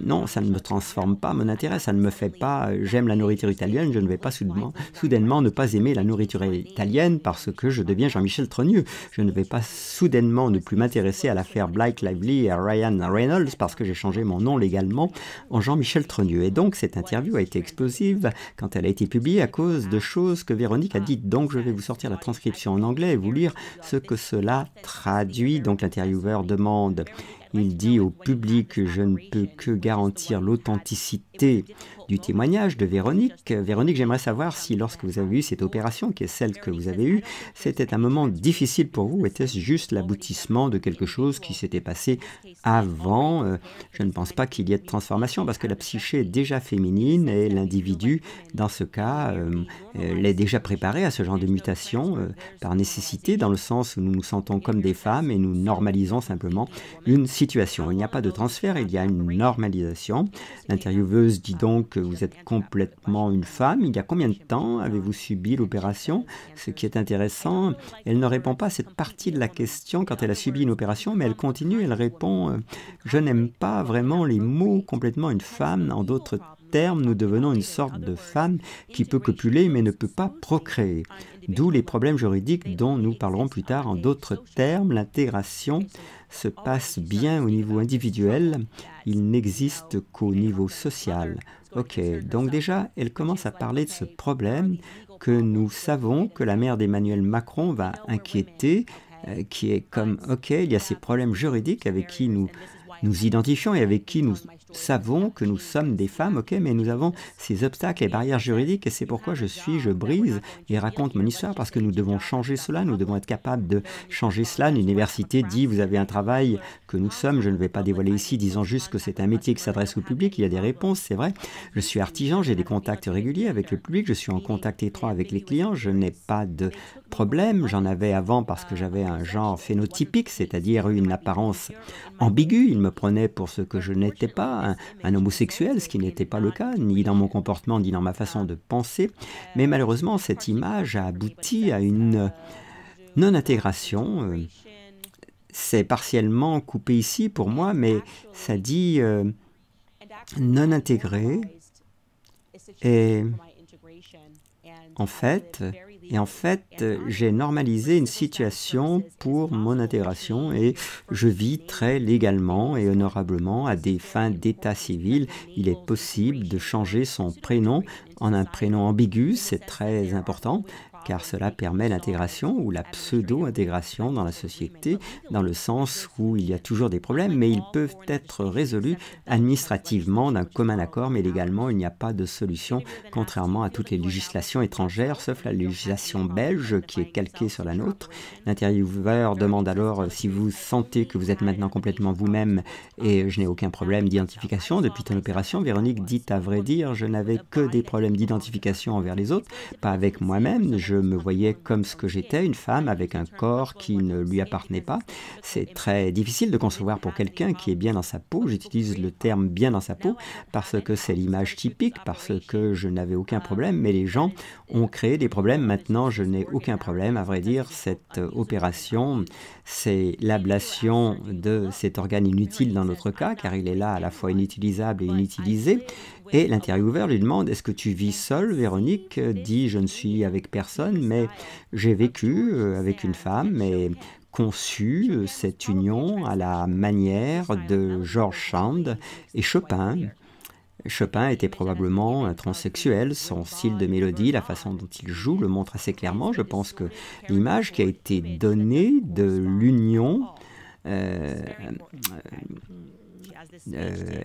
non, ça ne me transforme pas mon intérêt, ça ne me fait pas j'aime la nourriture italienne, je ne vais pas soudainement ne pas aimer la nourriture italienne parce que je deviens Jean-Michel Trogneux. Je ne vais pas soudainement ne plus m'intéresser à l'affaire Blake Lively et à Ryan Reynolds parce que j'ai changé mon nom légalement en Jean-Michel Trogneux. Et donc cette interview a été explosive quand elle a été publiée à cause de choses que Véronique a dites. Donc je vais vous sortir la transcription en anglais et vous lire ce que cela traduit. Donc l'intervieweur demande, il dit au public, je ne peux que garantir l'authenticité du témoignage de Véronique. Véronique, j'aimerais savoir si lorsque vous avez eu cette opération, qui est celle que vous avez eue, c'était un moment difficile pour vous, était-ce juste l'aboutissement de quelque chose qui s'était passé avant? Je ne pense pas qu'il y ait de transformation parce que la psyché est déjà féminine et l'individu, dans ce cas, l'est déjà préparé à ce genre de mutation par nécessité, dans le sens où nous nous sentons comme des femmes et nous normalisons simplement une situation. Il n'y a pas de transfert, il y a une normalisation. L'intervieweuse dit donc que vous êtes complètement une femme. Il y a combien de temps avez-vous subi l'opération? Ce qui est intéressant, elle ne répond pas à cette partie de la question quand elle a subi une opération, mais elle continue, elle répond je n'aime pas vraiment les mots complètement une femme. En d'autres termes, nous devenons une sorte de femme qui peut copuler mais ne peut pas procréer. D'où les problèmes juridiques dont nous parlerons plus tard. En d'autres termes, l'intégration se passe bien au niveau individuel, il n'existe qu'au niveau social. Ok, donc déjà, elle commence à parler de ce problème que nous savons que la mère d'Emmanuel Macron va inquiéter, qui est comme, ok, il y a ces problèmes juridiques avec qui nous identifions et avec qui nous savons que nous sommes des femmes, ok, mais nous avons ces obstacles et barrières juridiques et c'est pourquoi je brise et raconte mon histoire parce que nous devons changer cela, nous devons être capables de changer cela. L'université dit, vous avez un travail que nous sommes, je ne vais pas dévoiler ici, disons juste que c'est un métier qui s'adresse au public, il y a des réponses, c'est vrai. Je suis artisan, j'ai des contacts réguliers avec le public, je suis en contact étroit avec les clients, je n'ai pas de problème, j'en avais avant parce que j'avais un genre phénotypique, c'est-à-dire une apparence ambiguë, il me prenait pour ce que je n'étais pas, un homosexuel, ce qui n'était pas le cas, ni dans mon comportement, ni dans ma façon de penser. Mais malheureusement, cette image a abouti à une Non-intégration, c'est partiellement coupé ici pour moi, mais ça dit non intégré. Et en fait, j'ai normalisé une situation pour mon intégration et je vis très légalement et honorablement à des fins d'état civil. Il est possible de changer son prénom en un prénom ambigu, c'est très important, car cela permet l'intégration ou la pseudo-intégration dans la société, dans le sens où il y a toujours des problèmes, mais ils peuvent être résolus administrativement d'un commun accord, mais légalement, il n'y a pas de solution, contrairement à toutes les législations étrangères, sauf la législation belge qui est calquée sur la nôtre. L'intervieweur demande alors si vous sentez que vous êtes maintenant complètement vous-même et je n'ai aucun problème d'identification depuis ton opération. Véronique dit à vrai dire, je n'avais que des problèmes d'identification envers les autres, pas avec moi-même. Je me voyais comme ce que j'étais, une femme avec un corps qui ne lui appartenait pas. C'est très difficile de concevoir pour quelqu'un qui est bien dans sa peau. J'utilise le terme bien dans sa peau parce que c'est l'image typique, parce que je n'avais aucun problème, mais les gens ont créé des problèmes. Maintenant, je n'ai aucun problème. À vrai dire, cette opération, c'est l'ablation de cet organe inutile dans notre cas, car il est là à la fois inutilisable et inutilisé. Et l'intervieweur lui demande « Est-ce que tu vis seule ?» Véronique dit « Je ne suis avec personne, mais j'ai vécu avec une femme et conçu cette union à la manière de George Sand et Chopin. » Chopin était probablement un transsexuel, son style de mélodie, la façon dont il joue le montre assez clairement. Je pense que l'image qui a été donnée de l'union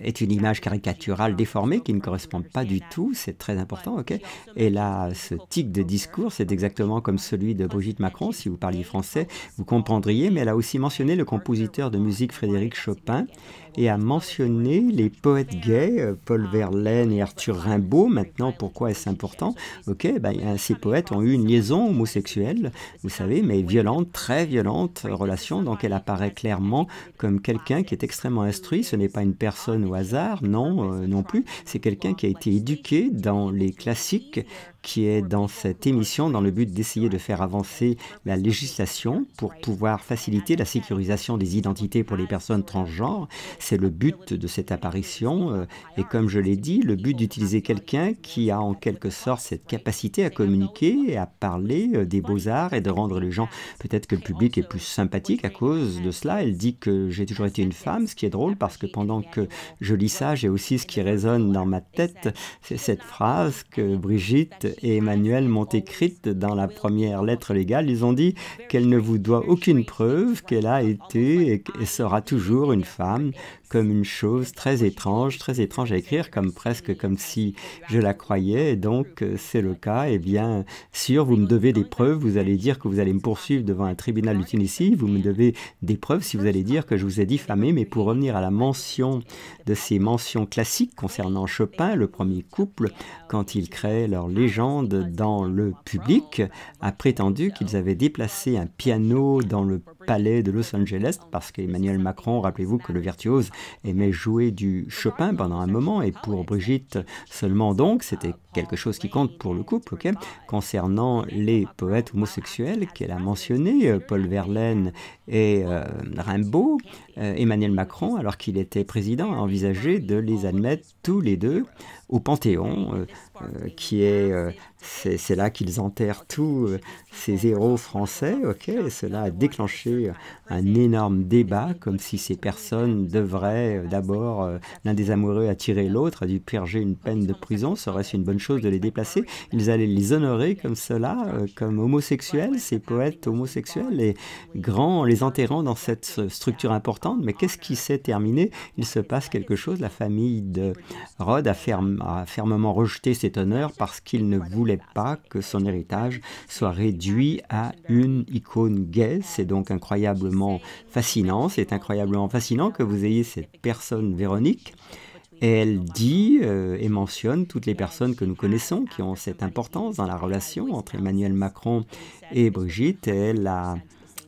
est une image caricaturale déformée qui ne correspond pas du tout, c'est très important, ok? Et là, ce tic de discours, c'est exactement comme celui de Brigitte Macron, si vous parliez français, vous comprendriez, mais elle a aussi mentionné le compositeur de musique Frédéric Chopin et a mentionné les poètes gays, Paul Verlaine et Arthur Rimbaud. Maintenant, pourquoi est-ce important? Ok, ces poètes ont eu une liaison homosexuelle, vous savez, mais violente, très violente relation, donc elle apparaît clairement comme quelqu'un qui est extrêmement instruit. Ce n'est pas une personne au hasard, non, non plus. C'est quelqu'un qui a été éduqué dans les classiques, qui est dans cette émission dans le but d'essayer de faire avancer la législation pour pouvoir faciliter la sécurisation des identités pour les personnes transgenres. C'est le but de cette apparition et comme je l'ai dit, le but d'utiliser quelqu'un qui a en quelque sorte cette capacité à communiquer et à parler des beaux-arts et de rendre les gens, peut-être que le public est plus sympathique à cause de cela. Elle dit que j'ai toujours été une femme, ce qui est drôle parce que pendant que je lis ça, j'ai aussi ce qui résonne dans ma tête, c'est cette phrase que Brigitte et Emmanuel m'ont écrite dans la première lettre légale. Ils ont dit qu'elle ne vous doit aucune preuve qu'elle a été et sera toujours une femme, comme une chose très étrange à écrire, comme presque comme si je la croyais, et donc c'est le cas. Eh bien sûr, vous me devez des preuves, vous allez dire que vous allez me poursuivre devant un tribunal de Tunisie, vous me devez des preuves si vous allez dire que je vous ai diffamé, mais pour revenir à la mention de ces mentions classiques concernant Chopin, le premier couple, quand ils créaient leur légende dans le public, a prétendu qu'ils avaient déplacé un piano dans le palais de Los Angeles, parce qu'Emmanuel Macron, rappelez-vous que le virtuose aimait jouer du Chopin pendant un moment, et pour Brigitte seulement donc, c'était quelque chose qui compte pour le couple, ok? Concernant les poètes homosexuels qu'elle a mentionnés, Paul Verlaine et Rimbaud, Emmanuel Macron, alors qu'il était président, a envisagé de les admettre tous les deux au Panthéon, qui est... c'est là qu'ils enterrent tous ces héros français, ok? Et cela a déclenché un énorme débat, comme si ces personnes devraient d'abord, l'un des amoureux a tiré l'autre, a dû purger une peine de prison, serait-ce une bonne chose de les déplacer? Ils allaient les honorer comme cela, comme homosexuels, ces poètes homosexuels, et grands, en les enterrant dans cette structure importante. Mais qu'est-ce qui s'est terminé? Il se passe quelque chose. La famille de Rod a fermement rejeté cet honneur parce qu'il ne voulait pas que son héritage soit réduit à une icône gay. C'est donc incroyablement fascinant. C'est incroyablement fascinant que vous ayez cette personne, Véronique. Et elle dit et mentionne toutes les personnes que nous connaissons qui ont cette importance dans la relation entre Emmanuel Macron et Brigitte. Et elle a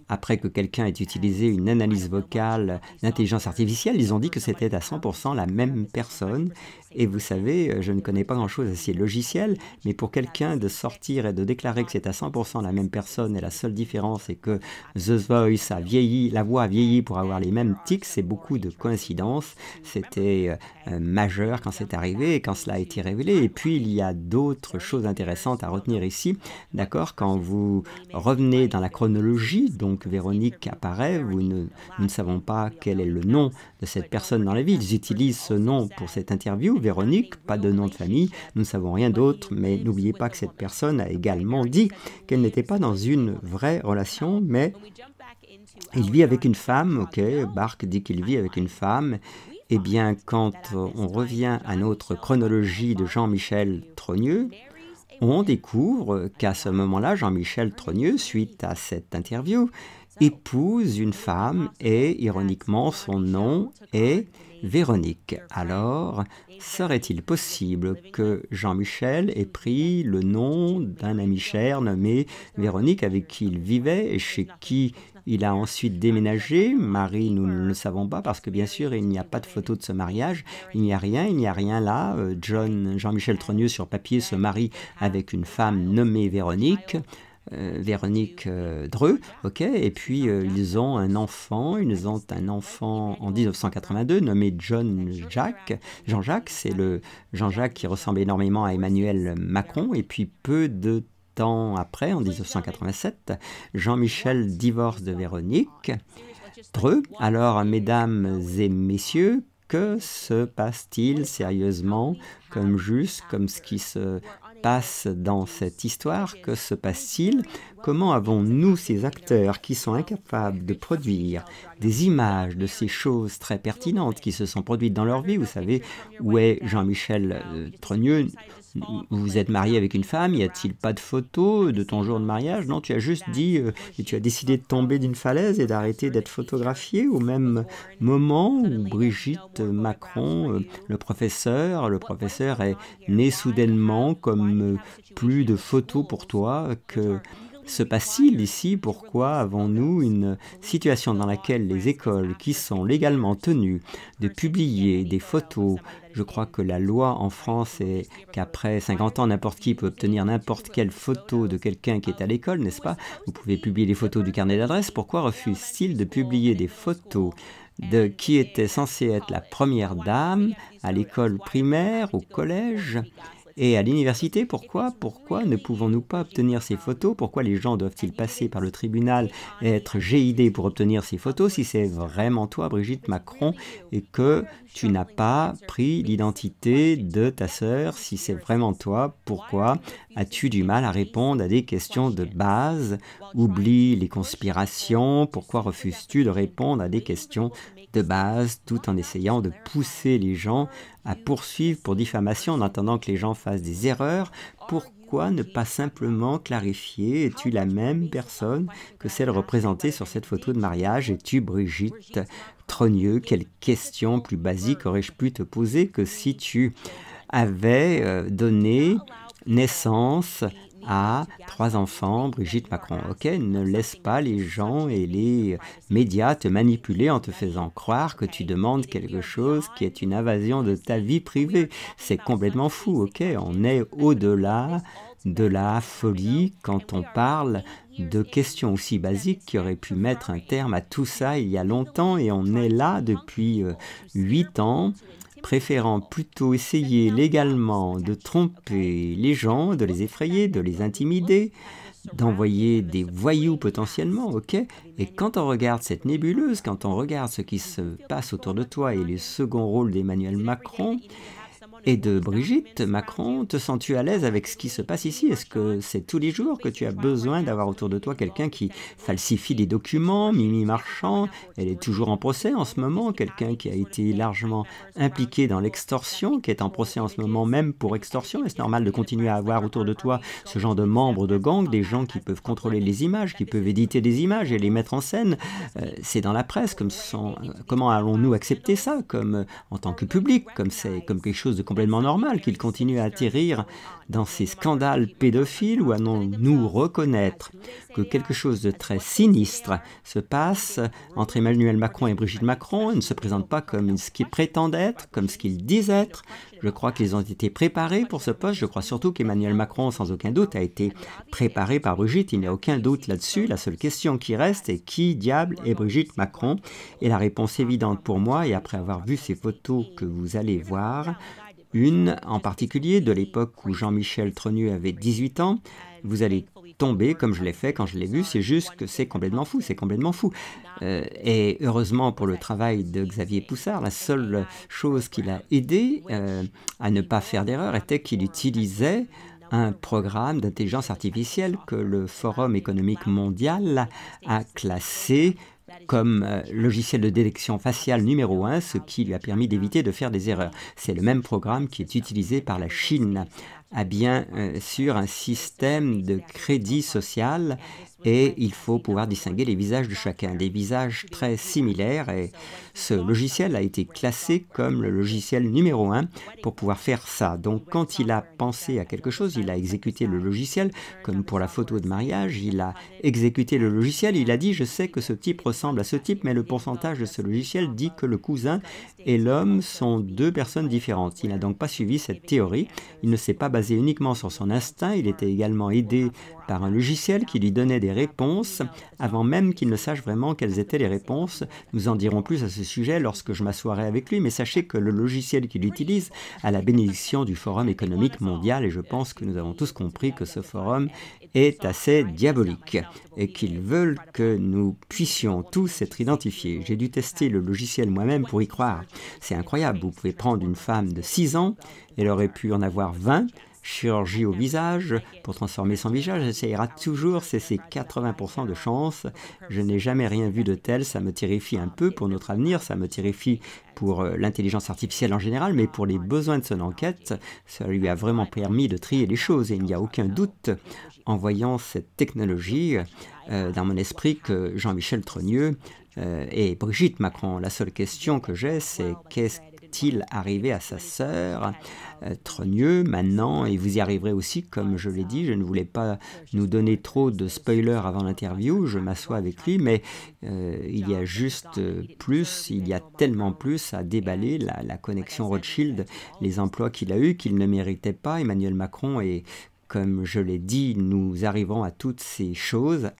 après que quelqu'un ait utilisé une analyse vocale d'intelligence artificielle, ils ont dit que c'était à 100% la même personne. Et vous savez, je ne connais pas grand-chose à ces logiciels, mais pour quelqu'un de sortir et de déclarer que c'est à 100% la même personne et la seule différence est que The Voice a vieilli, la voix a vieilli pour avoir les mêmes tics, c'est beaucoup de coïncidences. C'était majeur quand c'est arrivé et quand cela a été révélé. Et puis, il y a d'autres choses intéressantes à retenir ici. D'accord, quand vous revenez dans la chronologie, donc Véronique apparaît, nous ne savons pas quel est le nom de cette personne dans la vie. Ils utilisent ce nom pour cette interview, Véronique, pas de nom de famille, nous ne savons rien d'autre, mais n'oubliez pas que cette personne a également dit qu'elle n'était pas dans une vraie relation, mais il vit avec une femme, ok, Bark dit qu'il vit avec une femme. Eh bien, quand on revient à notre chronologie de Jean-Michel Trogneux, on découvre qu'à ce moment-là, Jean-Michel Trogneux, suite à cette interview, épouse une femme et, ironiquement, son nom est Véronique. Alors, serait-il possible que Jean-Michel ait pris le nom d'un ami cher nommé Véronique avec qui il vivait et chez qui il a ensuite déménagé? Marie, nous ne le savons pas parce que bien sûr, il n'y a pas de photo de ce mariage. Il n'y a rien là. Jean-Michel Trogneux sur papier se marie avec une femme nommée Véronique. Véronique Dreux, ok, et puis ils ont un enfant en 1982 nommé Jean-Jacques, c'est le Jean-Jacques qui ressemble énormément à Emmanuel Macron, et puis peu de temps après, en 1987, Jean-Michel divorce de Véronique Dreux. Alors, mesdames et messieurs, que se passe-t-il sérieusement, comme ce qui se passe dans cette histoire? Que se passe-t-il? Comment avons-nous, ces acteurs qui sont incapables de produire des images de ces choses très pertinentes qui se sont produites dans leur vie? Vous savez, où est Jean-Michel Trogneux? Vous êtes marié avec une femme, y a-t-il pas de photos de ton jour de mariage? Non, tu as juste dit et tu as décidé de tomber d'une falaise et d'arrêter d'être photographié au même moment où Brigitte Macron, le professeur est né soudainement comme plus de photos pour toi. Que se passe-t-il ici? Pourquoi avons-nous une situation dans laquelle les écoles qui sont légalement tenues de publier des photos? Je crois que la loi en France est qu'après 50 ans, n'importe qui peut obtenir n'importe quelle photo de quelqu'un qui est à l'école, n'est-ce pas? Vous pouvez publier les photos du carnet d'adresse. Pourquoi refuse-t-il de publier des photos de qui était censée être la première dame à l'école primaire, au collège et à l'université? Pourquoi ne pouvons-nous pas obtenir ces photos? Pourquoi les gens doivent-ils passer par le tribunal et être GID pour obtenir ces photos si c'est vraiment toi, Brigitte Macron, et que tu n'as pas pris l'identité de ta sœur? Si c'est vraiment toi, pourquoi as-tu du mal à répondre à des questions de base? Oublie les conspirations. Pourquoi refuses-tu de répondre à des questions de base tout en essayant de pousser les gens à poursuivre pour diffamation en attendant que les gens fassent des erreurs? Pourquoi ne pas simplement clarifier? Es-tu la même personne que celle représentée sur cette photo de mariage? Es-tu Brigitte Trogneux? Quelle question plus basique aurais-je pu te poser que si tu avais donné naissance à 3 enfants, Brigitte Macron. Ok, ne laisse pas les gens et les médias te manipuler en te faisant croire que tu demandes quelque chose qui est une invasion de ta vie privée. C'est complètement fou, ok? On est au-delà de la folie quand on parle de questions aussi basiques qui auraient pu mettre un terme à tout ça il y a longtemps, et on est là depuis 8 ans, préférant plutôt essayer légalement de tromper les gens, de les effrayer, de les intimider, d'envoyer des voyous potentiellement, ok? Et quand on regarde cette nébuleuse, quand on regarde ce qui se passe autour de toi et les seconds rôles d'Emmanuel Macron et de Brigitte Macron, te sens-tu à l'aise avec ce qui se passe ici? Est-ce que c'est tous les jours que tu as besoin d'avoir autour de toi quelqu'un qui falsifie des documents? Mimi Marchand, elle est toujours en procès en ce moment, quelqu'un qui a été largement impliqué dans l'extorsion, qui est en procès en ce moment même pour extorsion. Est-ce normal de continuer à avoir autour de toi ce genre de membres de gang, des gens qui peuvent contrôler les images, qui peuvent éditer des images et les mettre en scène? C'est dans la presse, comment allons-nous accepter ça comme en tant que public, comme quelque chose de complètement normal qu'il continue à atterrir dans ces scandales pédophiles, ou allons-nous reconnaître que quelque chose de très sinistre se passe entre Emmanuel Macron et Brigitte Macron? Ils ne se présentent pas comme ce qu'ils prétendent être, comme ce qu'ils disent être. Je crois qu'ils ont été préparés pour ce poste. Je crois surtout qu'Emmanuel Macron, sans aucun doute, a été préparé par Brigitte. Il n'y a aucun doute là-dessus. La seule question qui reste est qui diable est Brigitte Macron? Et la réponse évidente pour moi, et après avoir vu ces photos que vous allez voir, une en particulier de l'époque où Jean-Michel Trogneux avait 18 ans, vous allez tomber comme je l'ai fait quand je l'ai vu, c'est juste que c'est complètement fou, c'est complètement fou. Et heureusement pour le travail de Xavier Poussard, la seule chose qui l'a aidé à ne pas faire d'erreur était qu'il utilisait un programme d'intelligence artificielle que le Forum économique mondial a classé comme logiciel de détection faciale numéro 1, ce qui lui a permis d'éviter de faire des erreurs. C'est le même programme qui est utilisé par la Chine à bien sûr un système de crédit social, et il faut pouvoir distinguer les visages de chacun, des visages très similaires, et ce logiciel a été classé comme le logiciel numéro 1 pour pouvoir faire ça. Donc quand il a pensé à quelque chose, il a exécuté le logiciel, comme pour la photo de mariage, il a exécuté le logiciel, il a dit « je sais que ce type ressemble à ce type, mais le pourcentage de ce logiciel dit que le cousin et l'homme sont deux personnes différentes ». Il n'a donc pas suivi cette théorie, il ne s'est pas basé uniquement sur son instinct, il était également aidé par un logiciel qui lui donnait des réponses avant même qu'il ne sache vraiment quelles étaient les réponses. Nous en dirons plus à ce sujet lorsque je m'assoirai avec lui, mais sachez que le logiciel qu'il utilise a la bénédiction du Forum économique mondial, et je pense que nous avons tous compris que ce forum est assez diabolique et qu'ils veulent que nous puissions tous être identifiés. J'ai dû tester le logiciel moi-même pour y croire. C'est incroyable, vous pouvez prendre une femme de 6 ans, elle aurait pu en avoir 20, chirurgie au visage pour transformer son visage, ça ira toujours, c'est 80% de chance. Je n'ai jamais rien vu de tel, ça me terrifie un peu pour notre avenir, ça me terrifie pour l'intelligence artificielle en général, mais pour les besoins de son enquête, ça lui a vraiment permis de trier les choses, et il n'y a aucun doute en voyant cette technologie dans mon esprit que Jean-Michel Trogneux et Brigitte Macron. La seule question que j'ai, c'est qu'est-il arrivé à sa sœur Trogneux maintenant, et vous y arriverez aussi, comme je l'ai dit, je ne voulais pas nous donner trop de spoilers avant l'interview, je m'assois avec lui, mais il y a juste plus, il y a tellement plus à déballer, la connexion Rothschild, les emplois qu'il a eus, qu'il ne méritait pas, Emmanuel Macron, et comme je l'ai dit, nous arrivons à toutes ces choses